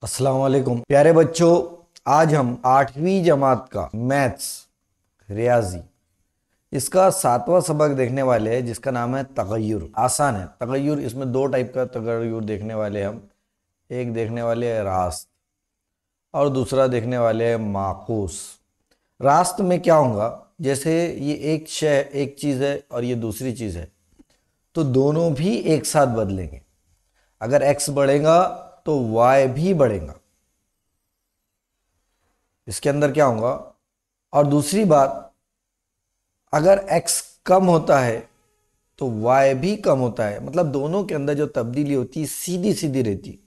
अस्सलाम वालेकुम प्यारे बच्चों। आज हम 8वीं जमात का मैथ्स रियाजी इसका 7वां सबक देखने वाले हैं, जिसका नाम है तगय्युर। आसान है तगय्युर। इसमें दो टाइप का तगय्युर देखने वाले हैं हम। एक देखने वाले हैं रास्त और दूसरा देखने वाले हैं माकूस। रास्त में क्या होगा, जैसे ये एक शय एक चीज़ है और ये दूसरी चीज़ है, तो दोनों भी एक साथ बदलेंगे। अगर x बढ़ेगा तो y भी बढ़ेगा, इसके अंदर क्या होगा। और दूसरी बात, अगर x कम होता है तो y भी कम होता है। मतलब दोनों के अंदर जो तब्दीली होती है सीधी सीधी रहती।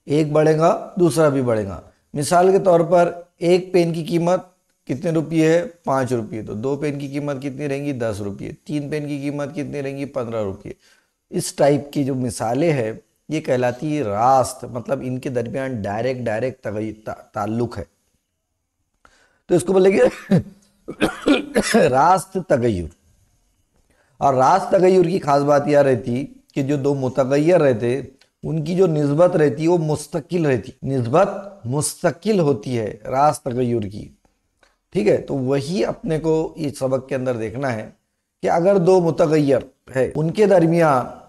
एक बढ़ेगा दूसरा भी बढ़ेगा। मिसाल के तौर पर एक पेन की कीमत कितने रुपये है, 5 रुपये, तो दो पेन की कीमत कितनी रहेंगी, 10 रुपये। तीन पेन की कीमत कितनी रहेंगी, 15 रुपये। इस टाइप की जो मिसालें हैं ये कहलाती है रास्त। मतलब इनके दरमियान डायरेक्ट डायरेक्ट ताल्लुक है, तो इसको बोलेंगे रास्त तगय्युर। और रास्त तगय्युर की खास बात यह रहती कि जो दो मुतगय्यर रहते उनकी जो निस्बत रहती वो मुस्तकिल रहती। निस्बत मुस्तकिल होती है रास्त तगय्युर की। ठीक है, तो वही अपने को इस सबक के अंदर देखना है कि अगर दो मुतगय्यर है उनके दरमियान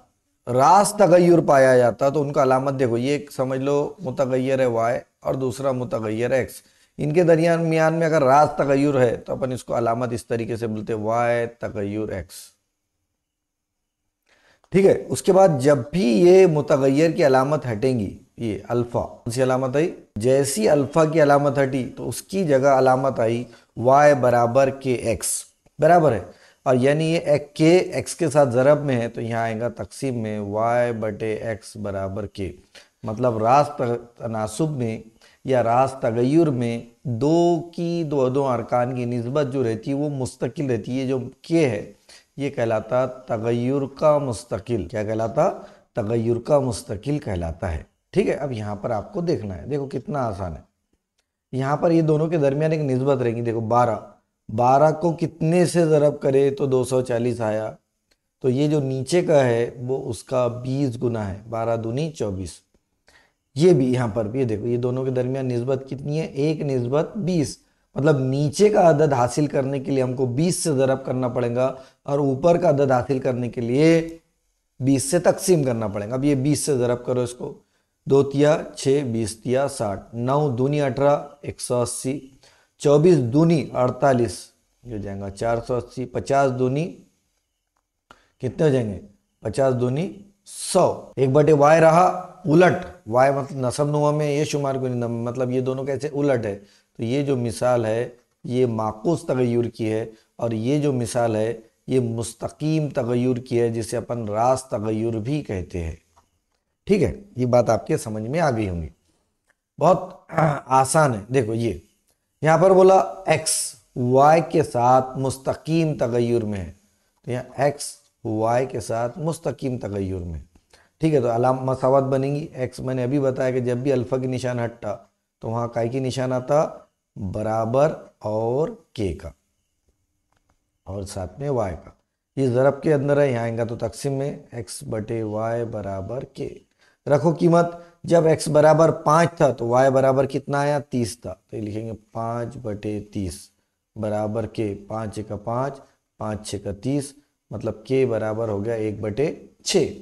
रास्त तगय्युर पाया जाता तो उनका अलामत देखो। ये एक समझ लो मुतगय्यर है y और दूसरा मुतगय्यर है x। इनके दरमियान में अगर रास्त तगय्युर है तो अपन इसको अलामत इस तरीके से बोलते y तगय्युर x। ठीक है, उसके बाद जब भी ये मुतगय्यर की अलामत हटेंगी, ये अल्फा सी अलामत आई, जैसी अल्फा की अलामत हटी तो उसकी जगह अलामत आई y बराबर के एक्स बराबर है। और यानी ये के एक्स के साथ ज़रब में है तो यहाँ आएगा तकसीम में y बटे एक्स बराबर के। मतलब रास्त तनासुब में या रास्त तगय्युर में दो दो अरकान की निस्बत जो रहती है वो मुस्तकिल रहती है। जो के है ये कहलाता तगय्युर का मुस्तकिल। क्या कहलाता, तगय्युर का मुस्तकिल कहलाता है। ठीक है, अब यहाँ पर आपको देखना है, देखो कितना आसान है। यहाँ पर ये दोनों के दरमियान एक निस्बत रहेगी। देखो 12, 12 को कितने से ज़रब करे तो 240 आया। तो ये जो नीचे का है वो उसका 20 गुना है, 12 दूनी 24। ये भी यहाँ पर भी ये देखो, ये दोनों के दरमियान निस्बत कितनी है, एक निस्बत 20। मतलब नीचे का अदद हासिल करने के लिए हमको 20 से ज़रब करना पड़ेगा और ऊपर का अदद हासिल करने के लिए 20 से तकसीम करना पड़ेगा। अब ये 20 से ज़रब करो इसको, 2 तिया 6, 20 तिया 60, 9 दूनी 18, 180, 24 दूनी 48, ये हो जाएगा 480, 50 दूनी कितने हो जाएंगे, 50 दूनी 100। एक बटे वाई रहा उलट, वाई मतलब नसब नुमा में ये शुमार को नहीं, मतलब ये दोनों कैसे उलट है। तो ये जो मिसाल है ये माकूस तगय्युर की है और ये जो मिसाल है ये मुस्तकीम तगय्युर की है, जिसे अपन रास्त तगय्युर भी कहते हैं। ठीक है, ये बात आपके समझ में आ गई होंगी। बहुत आसान है। देखो ये यहाँ पर बोला x y के साथ मुस्तकीम तगय्युर में है, तो यहाँ x y के साथ मुस्तकीम तगय्युर में। ठीक है, तो अलाम मसावत बनेगी। x मैंने अभी बताया कि जब भी अल्फ़ा की निशान हटता तो वहाँ काय की निशान आता, बराबर और k का और साथ में y का। ये ज़रब के अंदर है, यहाँ आएगा तो तकसीम में x बटे y बराबर k। रखो कीमत, जब x बराबर 5 था तो y बराबर कितना आया, 30 था। तो ये लिखेंगे 5 बटे 30 बराबर k। 5 का 5, 5 6 का 30, मतलब k बराबर हो गया 1 बटे 6।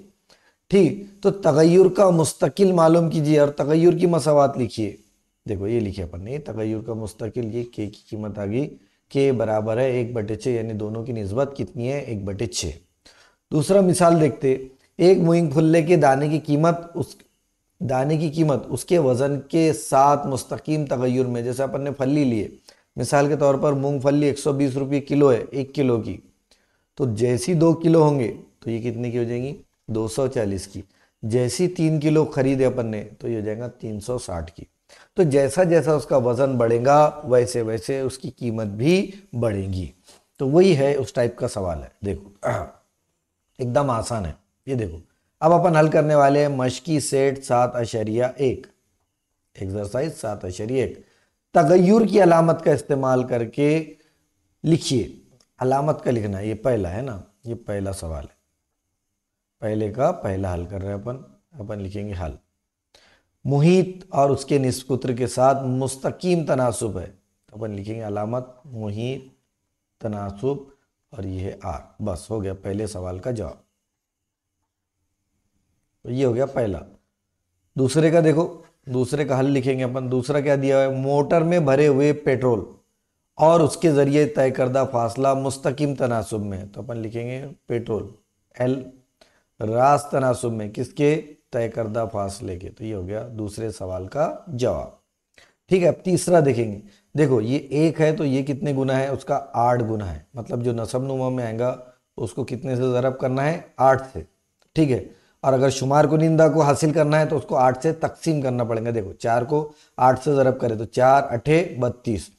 ठीक, तो तगय्युर का मुस्तकिल मालूम कीजिए और तगय्युर की मसावात लिखिए। देखो ये लिखे अपन ने तगय्युर का मुस्तकिल, ये k की कीमत आ गई, k बराबर है 1 बटे 6, यानी दोनों की निस्बत कितनी है, 1 बटे 6। दूसरा मिसाल देखते, एक मूंगफली के दाने की कीमत उसके वजन के साथ मुस्तकीम तगय्युर में। जैसे अपन ने फली लिए, मिसाल के तौर पर मूंगफली 120 रुपये किलो है, 1 किलो की, तो जैसी 2 किलो होंगे तो ये कितने की हो जाएंगी, 240 की। जैसी 3 किलो खरीदे अपन ने तो ये हो जाएगा 360 की। तो जैसा जैसा उसका वजन बढ़ेगा वैसे वैसे उसकी कीमत भी बढ़ेगी। तो वही है, उस टाइप का सवाल है। देखो एकदम आसान है। ये देखो अब अपन हल करने वाले हैं मशकी सेट 7.1, एक्सरसाइज 7.1। तगय्युर की अलामत का इस्तेमाल करके लिखिए। अलामत का लिखना है, ये पहला है ना, ये पहला सवाल है, पहले का पहला हल कर रहे हैं अपन। अपन लिखेंगे हल। मुहीत और उसके निष्पुत्र के साथ मुस्तकीम तनासुब है, तो अपन लिखेंगे अलामत मुहीत तनासुब और ये है आर। बस हो गया पहले सवाल का जवाब। तो ये हो गया पहला। दूसरे का देखो, दूसरे का हल लिखेंगे अपन। दूसरा क्या दिया है, मोटर में भरे हुए पेट्रोल और उसके जरिए तय करदा फासला मुस्तकीम तनासुब में है, तो अपन लिखेंगे पेट्रोल एल, रास्त तनासुब में किसके, तय करदा फासले के। तो ये हो गया दूसरे सवाल का जवाब। ठीक है, अब तीसरा देखेंगे। देखो ये एक है तो ये कितने गुना है, उसका 8 गुना है, मतलब जो नसब नुमा में आएगा उसको कितने से ज़रब करना है, 8 से। ठीक है, और अगर शुमार कुनिंदा को हासिल करना है तो उसको 8 से तकसीम करना पड़ेगा। देखो 4 को 8 से ज़रब करें तो 4 अठे 32।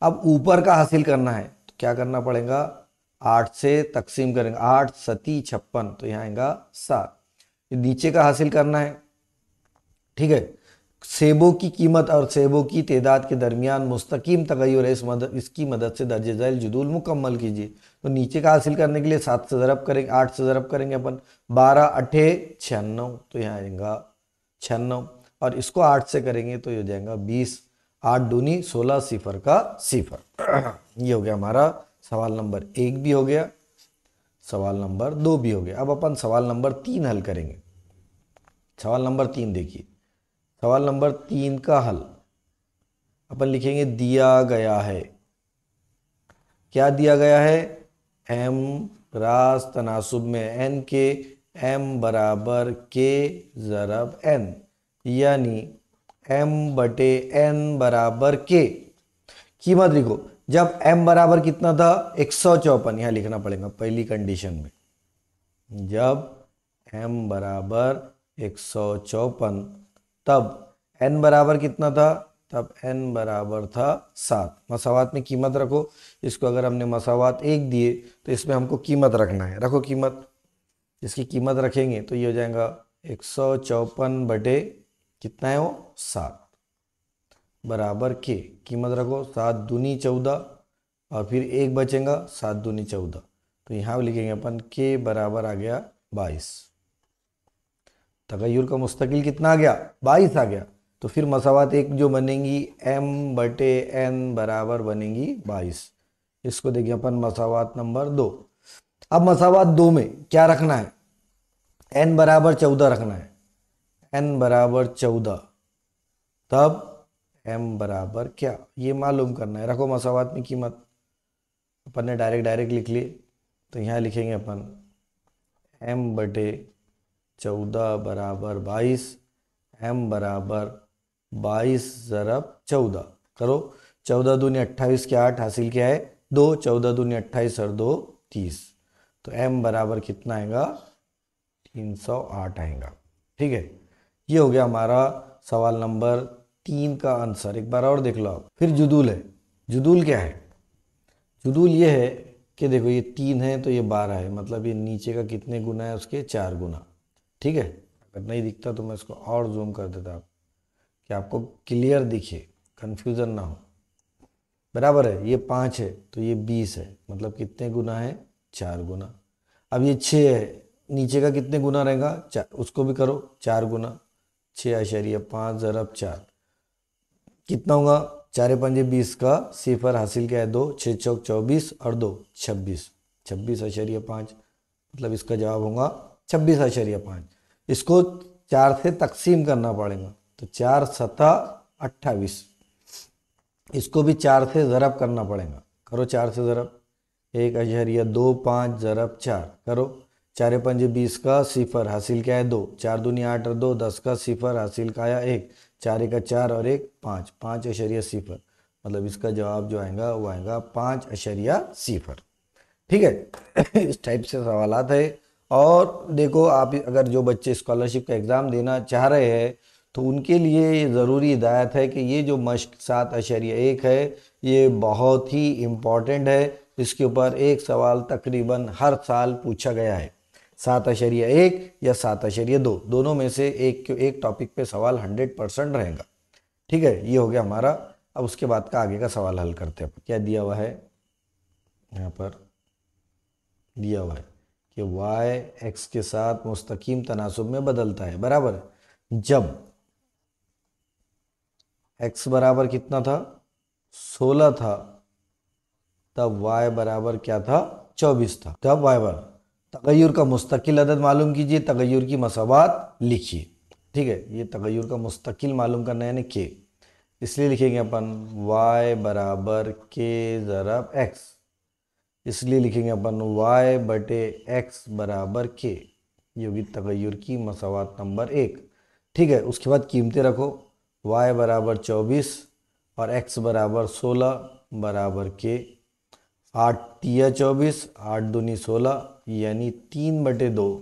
अब ऊपर का हासिल करना है तो क्या करना पड़ेगा, 8 से तकसीम करेंगे, 8 सती 56, तो यहाँ आएगा 7। नीचे का हासिल करना है। ठीक है, सेबों की कीमत और सेबों की तादाद के दरमियान मुस्तकीम तगय्युर है, इसकी मदद से दर्ज झैल जुदूल मुकम्मल कीजिए। तो नीचे का हासिल करने के लिए 7 से ज़रब करेंगे, 8 से ज़रब करेंगे अपन, 12 अठे 96, तो यहाँ आएगा 96, और इसको 8 से करेंगे तो ये हो जाएगा 20, 8 दूनी 16, सिफर का सिफर। ये हो गया हमारा सवाल नंबर 1 भी हो गया, सवाल नंबर 2 भी हो गया। अब अपन सवाल नंबर 3 हल करेंगे। सवाल नंबर 3 देखिए, सवाल नंबर 3 का हल अपन लिखेंगे, दिया गया है। क्या दिया गया है, एम रास तनासुब में एन के, एम बराबर के ज़रब एन, यानी एम बटे एन बराबर के। कीमत लिखो, जब एम बराबर कितना था 154, यहाँ लिखना पड़ेगा पहली कंडीशन में। जब एम बराबर 154 तब एन बराबर कितना था, तब एन बराबर था 7। मसावात में कीमत रखो, इसको अगर हमने मसावात 1 दिए तो इसमें हमको कीमत रखना है, रखो कीमत। इसकी कीमत रखेंगे तो ये हो जाएगा 154 बटे कितना है वो 7 बराबर के, कीमत रखो 7 दूनी 14 और फिर 1 बचेगा 7 दूनी 14, तो यहाँ लिखेंगे अपन के बराबर आ गया 22। तगय्युर का मुस्तकिल कितना आ गया, 22 आ गया। तो फिर मसावात 1 जो बनेंगी m बटे n बराबर बनेंगी 22। इसको देखिए अपन मसावात नंबर 2। अब मसावात 2 में क्या रखना है, n बराबर 14 रखना है, n बराबर 14, तब m बराबर क्या, ये मालूम करना है। रखो मसावात में कीमत, अपन ने डायरेक्ट लिख ली, तो यहाँ लिखेंगे अपन m बटे 14 बराबर 22, m बराबर 22 ज़रब 14, करो 14 दूनी 28 के 8 हासिल क्या है 2, 14 दूनी 28 और 2 30, तो m बराबर कितना आएगा 308 आएगा। ठीक है, ये हो गया हमारा सवाल नंबर 3 का आंसर। एक बार और देख लो आप। फिर जुदूल है। जुदूल क्या है, जुदूल ये है कि देखो ये 3 है तो ये 12 है, मतलब ये नीचे का कितने गुना है, उसके 4 गुना। ठीक है, अगर नहीं दिखता तो मैं इसको और जूम कर देता आप, कि आपको क्लियर दिखे, कंफ्यूजन ना हो। बराबर है, ये 5 है तो ये 20 है, मतलब कितने गुना है 4 गुना। अब ये 6 है, नीचे का कितने गुना रहेगा 4, उसको भी करो 4 गुना, 6.5 ज़रब 4 कितना होगा, 4 पंजे 20 का सिफर हासिल क्या है 2, 6 चौक 24 और 2 26, 26.5, मतलब इसका जवाब होगा 26.5। इसको 4 से तकसीम करना पड़ेगा, तो 4 सता 28, इसको भी 4 से ज़रब करना पड़ेगा, करो 4 से ज़रब, 1.25 ज़रब 4, करो 4 पंजे 20 का सिफर हासिल क्या है 2, 4 दूनी 8 और 2 10 का सिफर हासिल का आया 1, 4 एक 4 और 1 5, 5.0, मतलब इसका जवाब जो आएगा वो आएगा 5.0। ठीक है, इस टाइप से सवालात है। और देखो आप अगर जो बच्चे स्कॉलरशिप का एग्ज़ाम देना चाह रहे हैं तो उनके लिए ये ज़रूरी हिदायत है कि ये जो मश्क 7.1 है ये बहुत ही इम्पॉर्टेंट है। इसके ऊपर एक सवाल तकरीबन हर साल पूछा गया है, 7.1 या 7.2, दोनों में से एक टॉपिक पे सवाल 100% रहेगा। ठीक है, ये हो गया हमारा। अब उसके बाद का आगे का सवाल हल करते हैं। क्या दिया हुआ है, यहाँ पर दिया हुआ है कि y x के साथ मुस्तकीम तनासुब में बदलता है, बराबर जब x बराबर कितना था, 16 था, तब y बराबर क्या था, 24 था। तब y बराबर, तगय्युर का मुस्तकिल अदद मालूम कीजिए, तगय्युर की मसावात लिखिए। ठीक है, ये तगय्युर का मुस्तकिल मालूम करना है यानी k, इसलिए लिखेंगे अपन y बराबर k ज़रब x, इसलिए लिखेंगे अपन y बटे x बराबर k। ये होगी तगय्युर की मसावात नंबर 1। ठीक है, उसके बाद कीमतें रखो, y बराबर 24 और x बराबर 16 बराबर k। 8 तिया 24, 8 दूनी 16, यानी 3/2।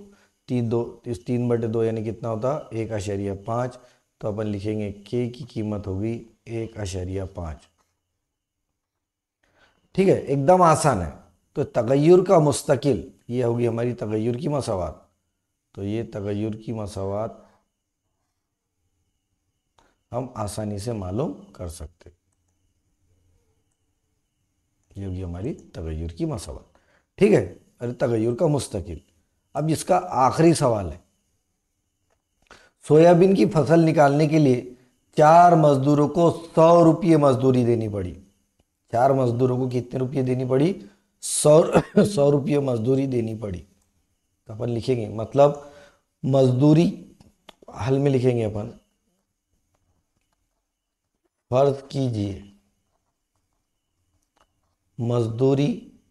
3 2, इस 3/2 यानी कितना होता, 1.5। तो अपन लिखेंगे k की कीमत होगी 1.5। ठीक है, एकदम आसान है। तो तगय्युर का मुस्तकिल, ये होगी हमारी तगय्युर की मसावात। तो ये तगय्युर की मसावात हम आसानी से मालूम कर सकते, ये होगी हमारी तगय्युर की मसावात। ठीक है, अरे तगय्युर का मुस्तकिल। अब इसका आखिरी सवाल है, सोयाबीन की फसल निकालने के लिए 4 मजदूरों को 100 रुपये मजदूरी देनी पड़ी। 4 मजदूरों को कितने रुपये देनी पड़ी, 100 रुपये मजदूरी देनी पड़ी। तो अपन लिखेंगे, मतलब मजदूरी हल में लिखेंगे अपन, फर्ज कीजिए मजदूरी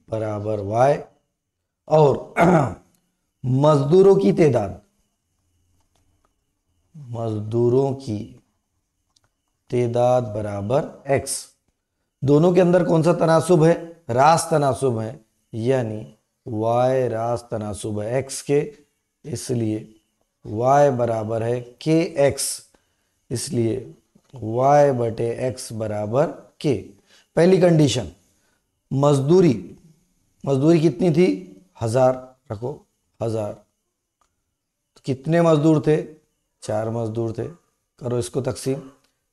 बराबर y और मजदूरों की तादाद, मजदूरों की तादाद बराबर x। दोनों के अंदर कौन सा तनासुब है, रास तनासुब है, यानी y रास तनासुब है x के, इसलिए y बराबर है kx, इसलिए y बटे x बराबर k। पहली कंडीशन, मजदूरी, मजदूरी कितनी थी, 1000 रखो, 1000। तो कितने मजदूर थे, 4 मजदूर थे। करो इसको तकसीम,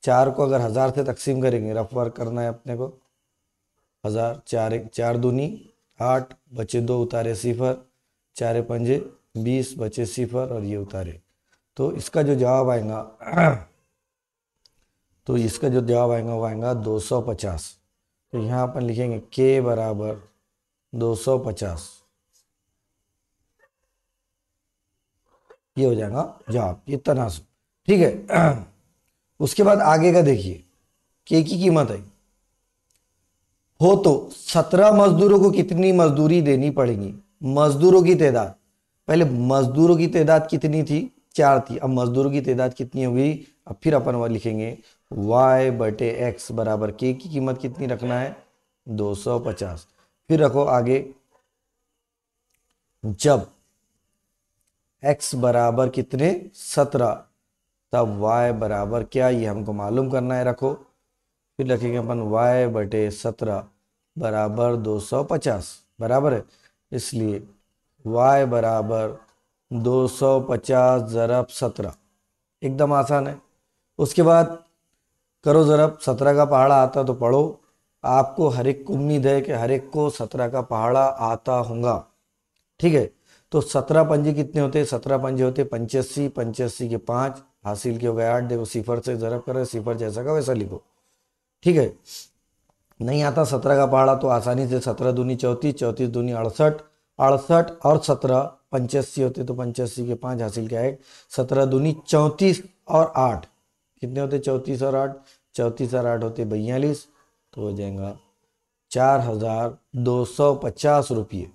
4 को अगर 1000 से तकसीम करेंगे, रफ वर्क करना है अपने को, 1000, 4 1 4 दूनी 8, बचे 2 उतारे 0, 4 पंजे 20, बचे 0 और ये उतारे। तो इसका जो जवाब आएगा तो इसका जो जवाब आएगा वो आएगा 250। तो यहाँ अपन लिखेंगे k बराबर 250, ये हो जाएगा जवाब, ये तनासुब। ठीक है, उसके बाद आगे का देखिए, k की कीमत आई हो तो 17 मजदूरों को कितनी मजदूरी देनी पड़ेगी। मजदूरों की तादाद, पहले मजदूरों की तादाद कितनी थी, 4 थी, अब मजदूरों की तादाद कितनी होगी। अब फिर अपन वह लिखेंगे y बटे x बराबर k की कीमत कितनी रखना है, 250। फिर रखो आगे, जब x बराबर कितने, 17, तब y बराबर क्या, ये हमको मालूम करना है। रखो, फिर रखेंगे अपन y बटे 17 बराबर 250, बराबर है, इसलिए y बराबर 250 ज़रब 17। एकदम आसान है। उसके बाद करो ज़रब, 17 का पहाड़ा आता तो पढ़ो, आपको हर एक को उम्मीद है कि हर एक को 17 का पहाड़ा आता होगा। ठीक है, तो 17 पंजे कितने होते हैं, 17 पंजे होते 85, 85 के 5 हासिल के हो गए 8। देखो सिफर से ज़रब करो, सिफर जैसा का वैसा लिखो। ठीक है, नहीं आता 17 का पहाड़ा तो आसानी से 17 दूनी 34, 34 दूनी 68, 68 और 17 85 होते तो 85 के 5 हासिल क्या है, 17 दूनी 34 और 8 कितने होते, 34 और 8, 34 और 8 होते 42। तो हो जाएगा 4250 रुपये।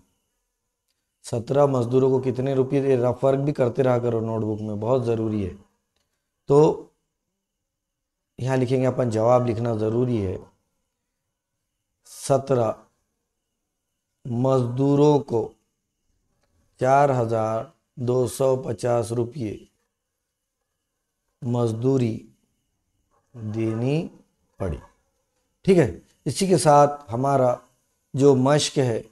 17 मजदूरों को कितने रुपये, रफ वर्क भी करते रहा करो नोटबुक में, बहुत ज़रूरी है। तो यहाँ लिखेंगे अपन, जवाब लिखना ज़रूरी है, 17 मजदूरों को 4250 रुपये मजदूरी देनी पड़ी। ठीक है, इसी के साथ हमारा जो मश्क है,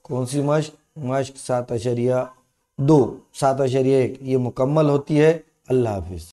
कौन सी मश्क, मश्क 7.2, 7.1 ये मुकम्मल होती है। अल्लाह हाफिज़।